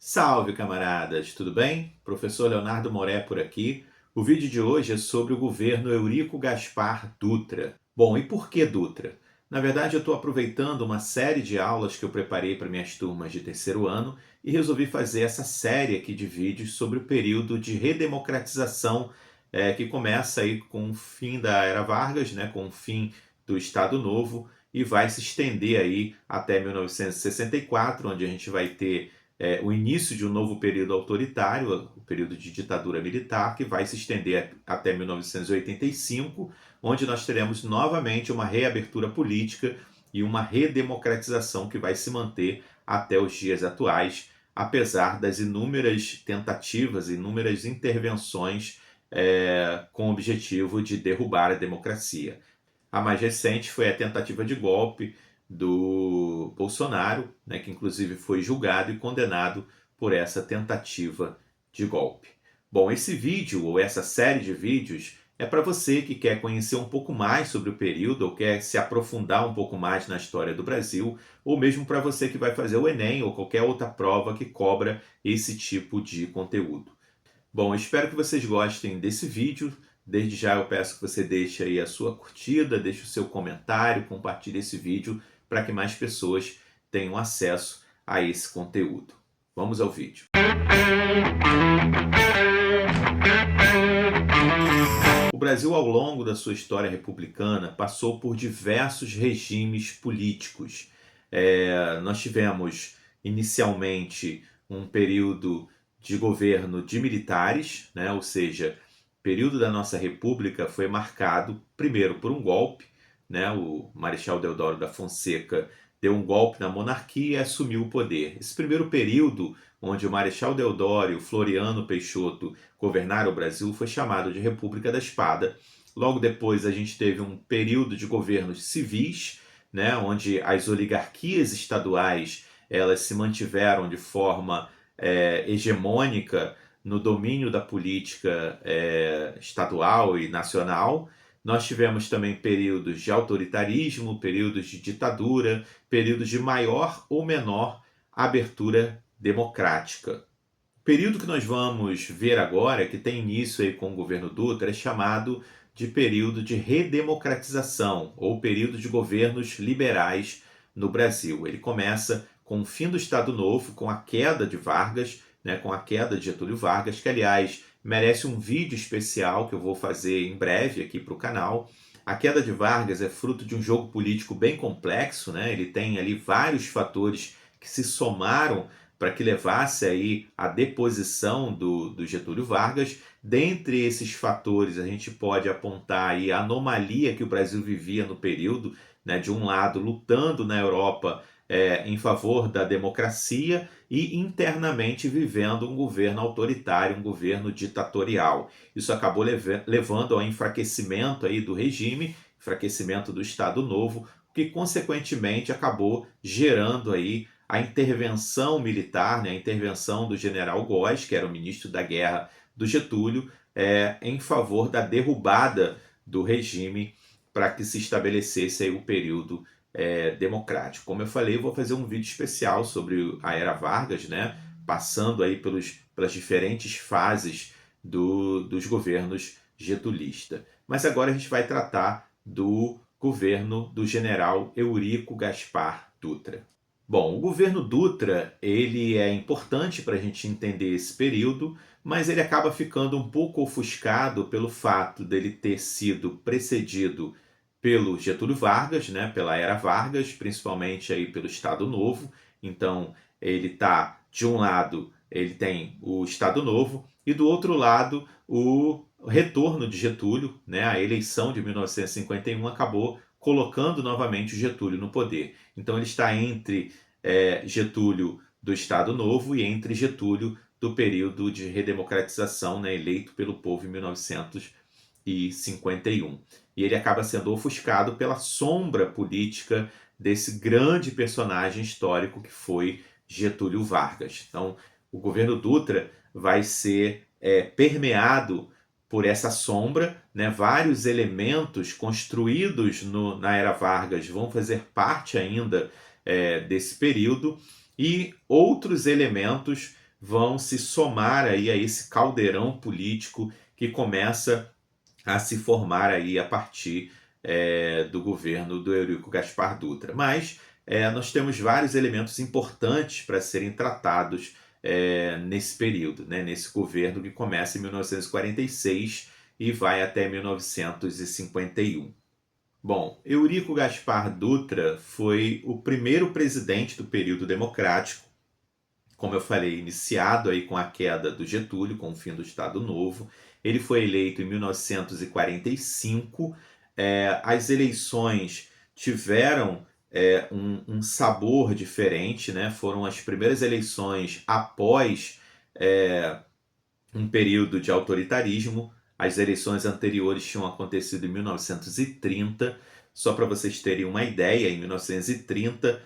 Salve, camaradas! Tudo bem? Professor Leonardo Moré por aqui. O vídeo de hoje é sobre o governo Eurico Gaspar Dutra. Bom, e por que Dutra? Na verdade, eu estou aproveitando uma série de aulas que eu preparei para minhas turmas de terceiro ano e resolvi fazer essa série aqui de vídeos sobre o período de redemocratização que começa aí com o fim da Era Vargas, né, com o fim do Estado Novo e vai se estender aí até 1964, onde a gente vai ter o início de um novo período autoritário, o período de ditadura militar, que vai se estender até 1985, onde nós teremos novamente uma reabertura política e uma redemocratização que vai se manter até os dias atuais, apesar das inúmeras tentativas, inúmeras intervenções com o objetivo de derrubar a democracia. A mais recente foi a tentativa de golpe do Bolsonaro, né, que inclusive foi julgado e condenado por essa tentativa de golpe. Bom, esse vídeo ou essa série de vídeos é para você que quer conhecer um pouco mais sobre o período ou quer se aprofundar um pouco mais na história do Brasil, ou mesmo para você que vai fazer o Enem ou qualquer outra prova que cobra esse tipo de conteúdo. Bom, espero que vocês gostem desse vídeo. Desde já eu peço que você deixe aí a sua curtida, deixe o seu comentário, compartilhe esse vídeo para que mais pessoas tenham acesso a esse conteúdo. Vamos ao vídeo. O Brasil, ao longo da sua história republicana, passou por diversos regimes políticos. Nós tivemos, inicialmente, um período de governo de militares, né? Ou seja, o período da nossa república foi marcado, primeiro, por um golpe, né? O Marechal Deodoro da Fonseca deu um golpe na monarquia e assumiu o poder. Esse primeiro período, onde o Marechal Deodoro e o Floriano Peixoto governaram o Brasil, foi chamado de República da Espada. Logo depois a gente teve um período de governos civis, né? Onde as oligarquias estaduais elas se mantiveram de forma hegemônica no domínio da política estadual e nacional. Nós tivemos também períodos de autoritarismo, períodos de ditadura, períodos de maior ou menor abertura democrática. O período que nós vamos ver agora, que tem início aí com o governo Dutra, é chamado de período de redemocratização ou período de governos liberais no Brasil. Ele começa com o fim do Estado Novo, com a queda de Vargas, né, com a queda de Getúlio Vargas, que aliás merece um vídeo especial que eu vou fazer em breve aqui para o canal. A queda de Vargas é fruto de um jogo político bem complexo, né? Ele tem ali vários fatores que se somaram para que levasse aí à deposição do Getúlio Vargas. Dentre esses fatores, a gente pode apontar aí a anomalia que o Brasil vivia no período, né? De um lado, lutando na Europa em favor da democracia e internamente vivendo um governo autoritário, um governo ditatorial. Isso acabou levando ao enfraquecimento aí do regime, enfraquecimento do Estado Novo, que consequentemente acabou gerando aí a intervenção militar, né, a intervenção do general Góes, que era o ministro da Guerra do Getúlio, em favor da derrubada do regime para que se estabelecesse aí o período democrático. Como eu falei, eu vou fazer um vídeo especial sobre a Era Vargas, né, passando aí pelas diferentes fases dos governos getulistas. Mas agora a gente vai tratar do governo do general Eurico Gaspar Dutra. Bom, o governo Dutra ele é importante para a gente entender esse período, mas ele acaba ficando um pouco ofuscado pelo fato dele ter sido precedido pelo Getúlio Vargas, né, pela Era Vargas, principalmente aí pelo Estado Novo. Então, ele está, de um lado, ele tem o Estado Novo, e do outro lado, o retorno de Getúlio, né, a eleição de 1951 acabou colocando novamente o Getúlio no poder. Então, ele está entre Getúlio do Estado Novo e entre Getúlio do período de redemocratização, né, eleito pelo povo em 1951. E ele acaba sendo ofuscado pela sombra política desse grande personagem histórico que foi Getúlio Vargas. Então, o governo Dutra vai ser permeado por essa sombra, né? Vários elementos construídos na Era Vargas vão fazer parte ainda desse período, e outros elementos vão se somar aí a esse caldeirão político que começa a se formar aí a partir do governo do Eurico Gaspar Dutra. Mas nós temos vários elementos importantes para serem tratados nesse período, né, nesse governo que começa em 1946 e vai até 1951. Bom, Eurico Gaspar Dutra foi o primeiro presidente do período democrático, como eu falei, iniciado aí com a queda do Getúlio, com o fim do Estado Novo. Ele foi eleito em 1945. As eleições tiveram um sabor diferente, né? Foram as primeiras eleições após um período de autoritarismo. As eleições anteriores tinham acontecido em 1930. Só para vocês terem uma ideia, em 1930,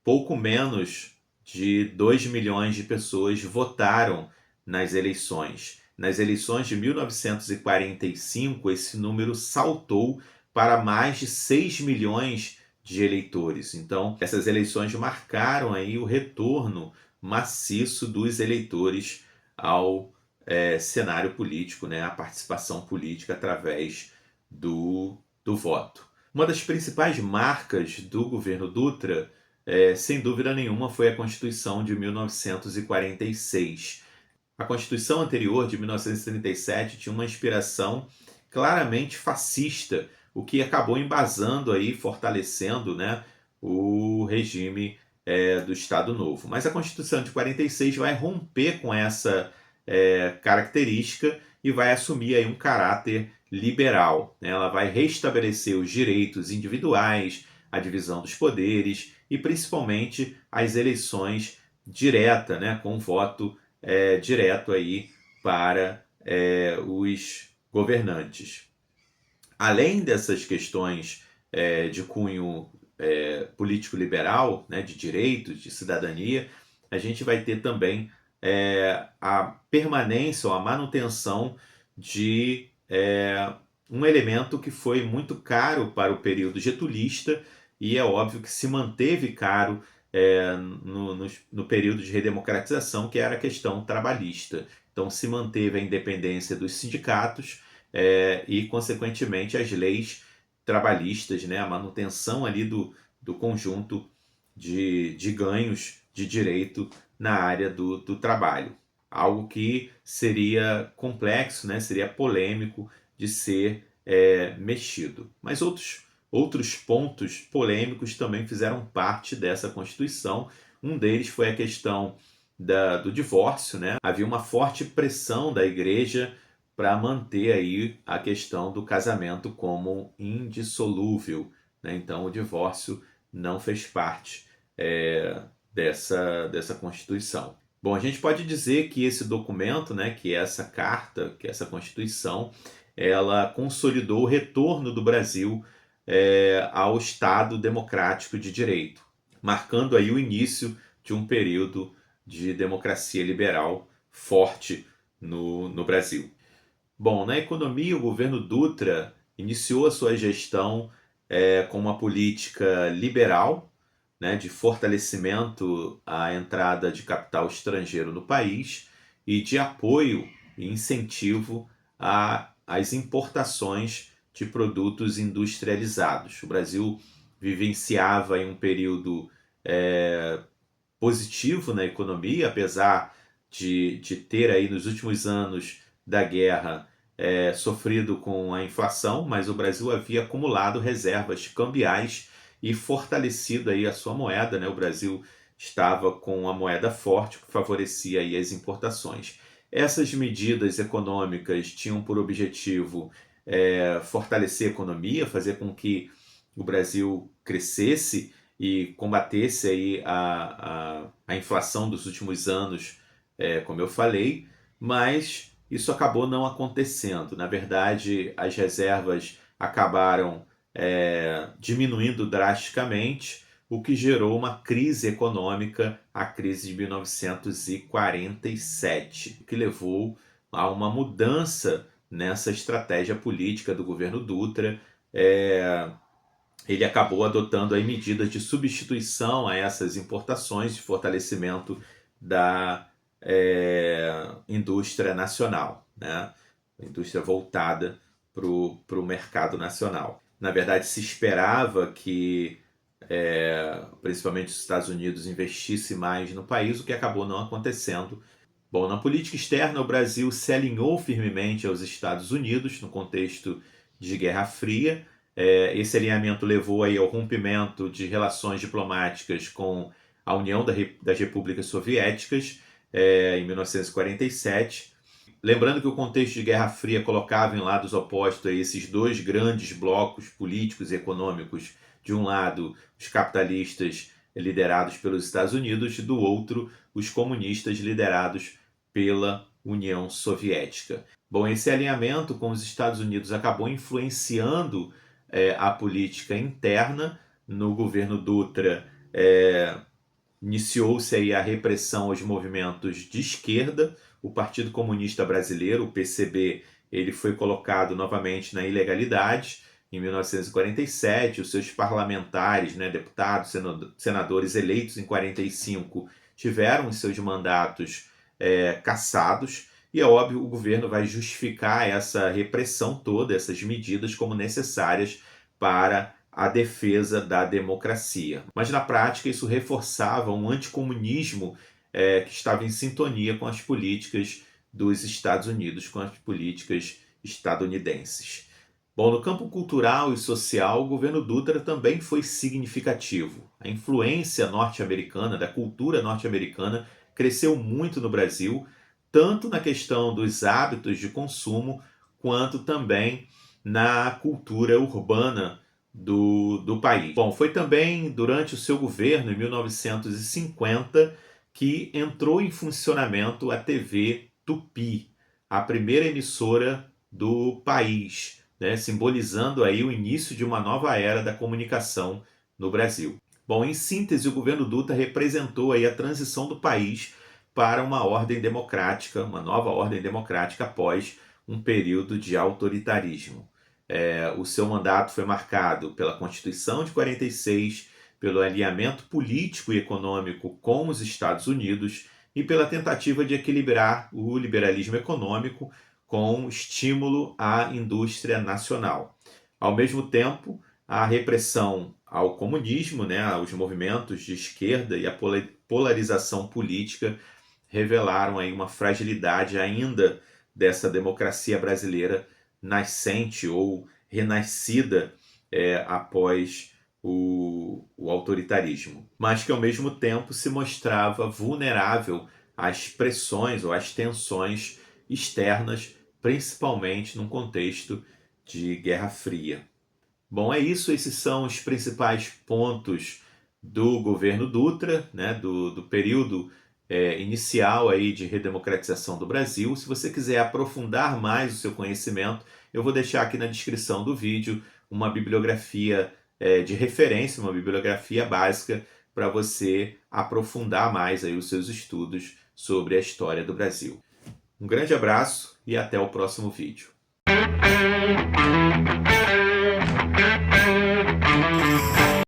pouco menos de 2 milhões de pessoas votaram nas eleições. Nas eleições de 1945, esse número saltou para mais de 6 milhões de eleitores. Então, essas eleições marcaram aí o retorno maciço dos eleitores ao cenário político, né, a participação política através do voto. Uma das principais marcas do governo Dutra, sem dúvida nenhuma, foi a Constituição de 1946. A Constituição anterior, de 1937, tinha uma inspiração claramente fascista, o que acabou embasando aí, fortalecendo, né, o regime do Estado Novo. Mas a Constituição de 46 vai romper com essa característica e vai assumir aí um caráter liberal, né? Ela vai restabelecer os direitos individuais, a divisão dos poderes e principalmente as eleições diretas, né, com voto direto aí para os governantes. Além dessas questões de cunho político-liberal, né, de direitos, de cidadania, a gente vai ter também a permanência ou a manutenção de um elemento que foi muito caro para o período getulista e é óbvio que se manteve caro no período de redemocratização, que era a questão trabalhista. Então se manteve a independência dos sindicatos e, consequentemente, as leis trabalhistas, né, a manutenção ali do conjunto de ganhos de direito na área do trabalho. Algo que seria complexo, né, seria polêmico de ser mexido. Mas outros pontos polêmicos também fizeram parte dessa Constituição. Um deles foi a questão do divórcio, né? Havia uma forte pressão da Igreja para manter aí a questão do casamento como indissolúvel, né? Então o divórcio não fez parte dessa Constituição. Bom, a gente pode dizer que esse documento, né, que é essa carta, que é essa Constituição, ela consolidou o retorno do Brasil ao Estado democrático de direito, marcando aí o início de um período de democracia liberal forte no Brasil. Bom, na economia, o governo Dutra iniciou a sua gestão com uma política liberal, né, de fortalecimento à entrada de capital estrangeiro no país e de apoio e incentivo às importações de produtos industrializados. O Brasil vivenciava em um período positivo na economia, apesar de ter aí nos últimos anos da guerra sofrido com a inflação, mas o Brasil havia acumulado reservas cambiais e fortalecido aí a sua moeda, né? O Brasil estava com a moeda forte, que favorecia aí as importações. Essas medidas econômicas tinham por objetivo fortalecer a economia, fazer com que o Brasil crescesse e combatesse aí a inflação dos últimos anos, como eu falei, mas isso acabou não acontecendo. Na verdade, as reservas acabaram diminuindo drasticamente, o que gerou uma crise econômica, a crise de 1947, que levou a uma mudança nessa estratégia política do governo Dutra. Ele acabou adotando aí medidas de substituição a essas importações, de fortalecimento da indústria nacional, né? Indústria voltada para o mercado nacional. Na verdade, se esperava que principalmente os Estados Unidos investisse mais no país, o que acabou não acontecendo. Bom, na política externa, o Brasil se alinhou firmemente aos Estados Unidos no contexto de Guerra Fria. Esse alinhamento levou aí ao rompimento de relações diplomáticas com a União das Repúblicas Soviéticas em 1947. Lembrando que o contexto de Guerra Fria colocava em lados opostos aí esses dois grandes blocos políticos e econômicos. De um lado, os capitalistas liderados pelos Estados Unidos, do outro, os comunistas liderados pela União Soviética. Bom, esse alinhamento com os Estados Unidos acabou influenciando a política interna. No governo Dutra, iniciou-se aí a repressão aos movimentos de esquerda. O Partido Comunista Brasileiro, o PCB, ele foi colocado novamente na ilegalidade. Em 1947, os seus parlamentares, né, deputados, senadores eleitos em 45, tiveram os seus mandatos cassados. E é óbvio, o governo vai justificar essa repressão toda, essas medidas, como necessárias para a defesa da democracia. Mas na prática isso reforçava um anticomunismo que estava em sintonia com as políticas dos Estados Unidos, com as políticas estadunidenses. Bom, no campo cultural e social, o governo Dutra também foi significativo. A influência norte-americana, da cultura norte-americana, cresceu muito no Brasil, tanto na questão dos hábitos de consumo, quanto também na cultura urbana do país. Bom, foi também durante o seu governo, em 1950, que entrou em funcionamento a TV Tupi, a primeira emissora do país, né, simbolizando aí o início de uma nova era da comunicação no Brasil. Bom, em síntese, o governo Dutra representou aí a transição do país para uma ordem democrática, uma nova ordem democrática após um período de autoritarismo. O seu mandato foi marcado pela Constituição de 46, pelo alinhamento político e econômico com os Estados Unidos e pela tentativa de equilibrar o liberalismo econômico com estímulo à indústria nacional. Ao mesmo tempo, a repressão ao comunismo, né, aos movimentos de esquerda e a polarização política revelaram aí uma fragilidade ainda dessa democracia brasileira nascente ou renascida após o autoritarismo, mas que ao mesmo tempo se mostrava vulnerável às pressões ou às tensões externas, principalmente num contexto de Guerra Fria. Bom, é isso, esses são os principais pontos do governo Dutra, né, do período inicial aí de redemocratização do Brasil. Se você quiser aprofundar mais o seu conhecimento, eu vou deixar aqui na descrição do vídeo uma bibliografia de referência, uma bibliografia básica para você aprofundar mais aí os seus estudos sobre a história do Brasil. Um grande abraço e até o próximo vídeo.